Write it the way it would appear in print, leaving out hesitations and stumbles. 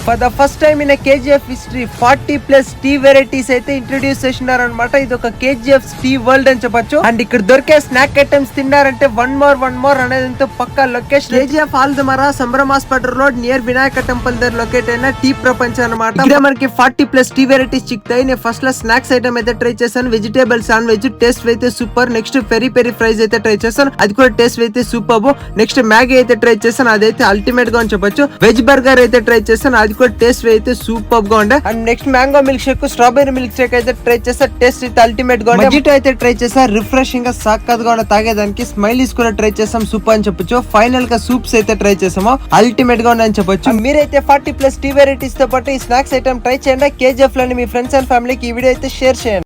For the first time in KGF history 40+ tea varieties అయితే introduce చేసినారు అనమాట. ఇది ఒక KGF టీ వరల్డ్ అని చెప్పొచ్చు. అండ్ ఇక్కడ దొరికే స్నాక్ ఐటమ్స్ తిన్నారంటే వన్ మోర్ అనేది పక్కా లొకేషన్ KGF ఆల్దమరా సంబరం hospital road near Vinayaka temple దగ్గర లొకేట్ అయిన టీ ప్రపంచం అనమాట. ఇక్కడ మనకి 40+ టీ వెరైటీస్ చిక్తాయి. నేను ఫస్ట్ లో స్నాక్స్ ఐటమ్ అయితే ట్రై చేశాను. వెజిటేబుల్ శాండ్విచ్ టేస్ట్ అయితే సూపర్. నెక్స్ట్ పెరి ఫ్రైస్ అయితే ట్రై చేశాను. అది కూడా టేస్ట్ అయితే సూపర్. నెక్స్ట్ మ్యాగీ అయితే ట్రై చేశాను. అదైతే అల్టిమేట్ గా అని చెప్పొచ్చు. వెజ్ బర్గర్ అయితే ట్రై చేశాను. అది కూడా టేస్ట్ అయితే సూపర్ గా ఉండే. And next mango milk shake strawberry milk shake అయితే ట్రై చేసా. టేస్ట్ అయితే అల్టిమేట్ గా ఉండే. మజిటో అయితే ట్రై చేసా. రిఫ్రెషింగ్ గా సాక్కగా ఉండే తాగేదానికి. స్మైలీస్ కూడా ట్రై చేసాం. సూపర్ అని చెప్పొచ్చు. ఫైనల్ గా సూప్స్ అయితే ట్రై చేసాము. అల్టిమేట్ గా ఉన్నాయని చెప్పొచ్చు. మీరైతే 40+ టీ వెరైటీస్ తో పాటు ఈ స్నాక్స్ ఐటమ్ ట్రై చేయండి. KGF లోని మీ ఫ్రెండ్స్ అండ్ ఫ్యామిలీకి ఈ వీడియో అయితే షేర్ చేయండి.